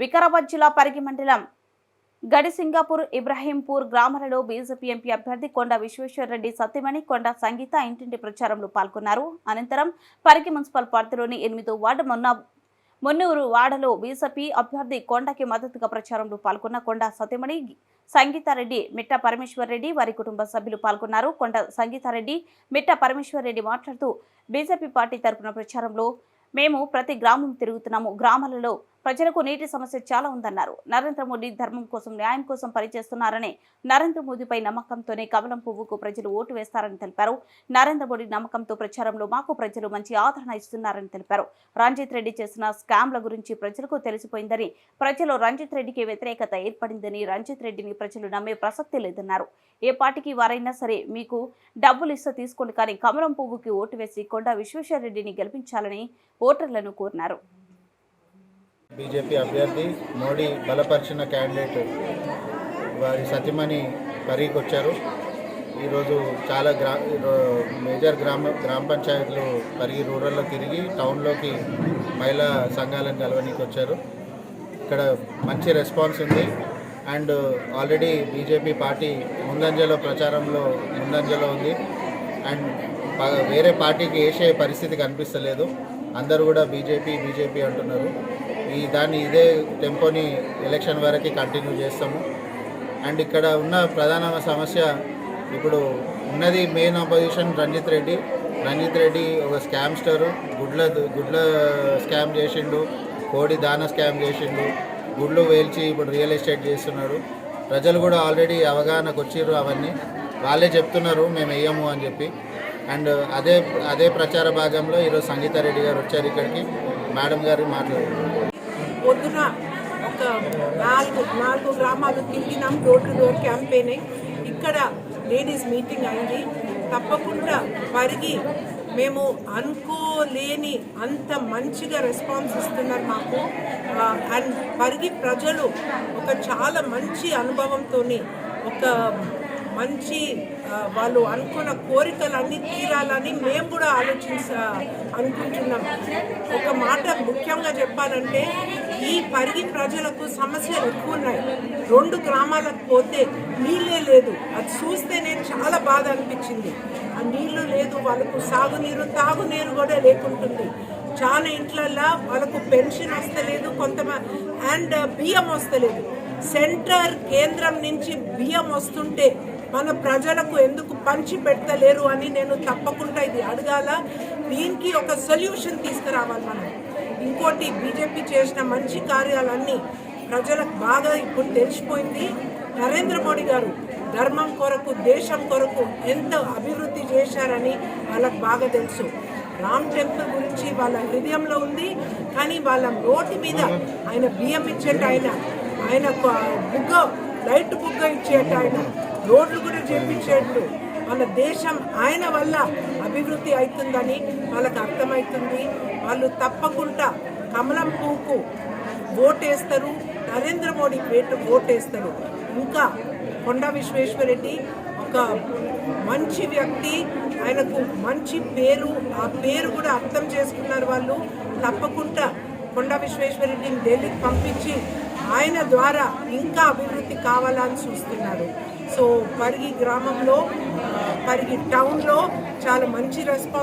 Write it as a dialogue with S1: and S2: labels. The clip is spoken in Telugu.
S1: వికారాబాద్ జిల్లా పరిగి మండలం గడిసింగాపూర్ ఇబ్రహీంపూర్ గ్రామాలలో బీజేపీ ఎంపీ అభ్యర్థి కొండ విశ్వేశ్వరరెడ్డి సత్యమణి కొండ సంగీత ఇంటింటి ప్రచారంలో పాల్గొన్నారు. అనంతరం పరిగి మున్సిపల్ పరిధిలోని 8వ వార్డు మున్నూరు వాడలో బీజేపీ అభ్యర్థి కొండకి మద్దతుగా ప్రచారంలో పాల్గొన్న కొండ సత్యమణి సంగీతారెడ్డి మిట్ట పరమేశ్వరరెడ్డి వారి కుటుంబ సభ్యులు పాల్గొన్నారు. కొండ సంగీతారెడ్డి మిట్ట పరమేశ్వరరెడ్డి మాట్లాడుతూ బీజేపీ పార్టీ తరపున ప్రచారంలో మేము ప్రతి గ్రామం తిరుగుతున్నాము. గ్రామాలలో ప్రజలకు నీటి సమస్య చాలా ఉందన్నారు. నరేంద్ర మోదీ ధర్మం కోసం న్యాయం కోసం పనిచేస్తున్నారని, నరేంద్ర మోదీపై నమ్మకంతోనే కమలం పువ్వుకు ప్రజలు ఓటు వేస్తారని తెలిపారు. నరేంద్ర మోదీ నమ్మకంతో ప్రచారంలో మాకు ప్రజలు మంచి ఆదరణ ఇస్తున్నారని తెలిపారు. రంజిత్ రెడ్డి చేసిన స్కామ్ల గురించి ప్రజలకు తెలిసిపోయిందని, ప్రజలు రంజిత్ రెడ్డికి వ్యతిరేకత ఏర్పడిందని, రంజిత్ రెడ్డిని ప్రజలు నమ్మే ప్రసక్తి లేదన్నారు. ఏ పార్టీకి వారైనా సరే మీకు డబ్బులు ఇస్తే తీసుకోండి, కానీ కమలం పువ్వుకి ఓటు వేసి కొండ విశ్వేశ్వరరెడ్డిని గెలిపించాలని ఓటర్లను కోరినారు.
S2: బీజేపీ అభ్యర్థి మోడీ బలపరిచిన క్యాండిడేట్ వారి సతీమణి పరిగికి వచ్చారు. ఈరోజు చాలా మేజర్ గ్రామ పంచాయతీలు పరిగి రూరల్లో తిరిగి టౌన్లోకి మహిళా సంఘాలను కలవడానికి వచ్చారు. ఇక్కడ మంచి రెస్పాన్స్ ఉంది. అండ్ ఆల్రెడీ బీజేపీ పార్టీ ప్రచారంలో ముందంజలో ఉంది. అండ్ వేరే పార్టీకి వేసే పరిస్థితి కనిపిస్తలేదు. అందరూ కూడా బీజేపీ అంటున్నారు. ఇదే టెంపోని ఎలక్షన్ వరకు కంటిన్యూ చేస్తాము. అండ్ ఇక్కడ ఉన్న ప్రధాన సమస్య ఇప్పుడు ఉన్నది మెయిన్ అపోజిషన్ రంజిత్ రెడ్డి ఒక స్కామ్స్టరు. గుడ్ల స్కామ్ చేసిండు, కోడి దాన స్కామ్ చేసిండు, గుడ్లు వేల్చి ఇప్పుడు రియల్ ఎస్టేట్ చేస్తున్నాడు. ప్రజలు కూడా ఆల్రెడీ అవగాహనకు వచ్చిర్రు. అవన్నీ వాళ్ళే చెప్తున్నారు మేము వేయము అని చెప్పి. అండ్ అదే ప్రచార భాగంలో ఈరోజు సంగీతారెడ్డి గారు వచ్చారు ఇక్కడికి. మేడం గారు మాట్లాడారు.
S3: పొద్దున ఒక నాలుగు గ్రామాలు తిరిగినాం. Door to door campaign. ఇక్కడ లేడీస్ మీటింగ్ అయింది. తప్పకుండా పరిగి మేము అనుకోలేని అంత మంచిగా రెస్పాన్స్ ఇస్తున్నారు మాకు. అండ్ పరిగి ప్రజలు ఒక చాలా మంచి అనుభవంతో ఒక మంచి వాళ్ళు అనుకున్న కోరికలన్నీ తీరాలని మేము కూడా అనుకుంటున్నాం. ఒక మాట ముఖ్యంగా చెప్పాలంటే ఈ పరిగి ప్రజలకు సమస్యలు ఎక్కువ ఉన్నాయి. 2 గ్రామాలకు పోతే నీళ్ళే లేదు. అది చూస్తేనే చాలా బాధ అనిపించింది. ఆ నీళ్లు లేదు, వాళ్ళకు సాగునీరు తాగునీరు కూడా లేకుంటుంది. చాలా ఇంట్లల్లో వాళ్ళకు పెన్షన్ వస్తలేదు, కొంతమంది అండ్ బియ్యం వస్తలేదు. కేంద్రం నుంచి బియ్యం వస్తుంటే మన ప్రజలకు ఎందుకు పంచి పెట్టలేరు అని నేను తప్పకుండా ఇది అడగాల. దీనికి ఒక సొల్యూషన్ తీసుకురావాలి మనం. ఇంకోటి, బీజేపీ చేసిన మంచి కార్యాలన్నీ ప్రజలకు బాగా ఇప్పుడు తెలిసిపోయింది. నరేంద్ర మోడీ గారు ధర్మం కొరకు, దేశం కొరకు ఎంత అభివృద్ధి చేశారని వాళ్ళకు బాగా తెలుసు. రామ్ టెంపుల్ గురించి వాళ్ళ హృదయంలో ఉంది. కానీ వాళ్ళ నోటి మీద ఆయన బియ్యం ఇచ్చేట, ఆయన లైట్ బుగ్గ ఇచ్చేట, ఆయన రోడ్లు కూడా చేపించేట్లు. మన దేశం ఆయన వల్ల అభివృద్ధి అవుతుందని వాళ్ళకి అర్థమవుతుంది. వాళ్ళు తప్పకుండా కమలం పువ్వుకు ఓటేస్తారు, నరేంద్ర మోడీకి ఓటేస్తారు. ఇంకా కొండ విశ్వేశ్వరరెడ్డి ఒక మంచి వ్యక్తి, ఆయనకు మంచి పేరు, ఆ పేరు కూడా అర్థం చేసుకున్నారు వాళ్ళు. తప్పకుండా కొండ విశ్వేశ్వరరెడ్డిని ఢిల్లీకి పంపించి ఆయన ద్వారా ఇంకా అభివృద్ధి కావాలని చూస్తున్నారు. సో పరిగి గ్రామంలో, పరిగి టౌన్లో చాలా మంచి రెస్పాన్స్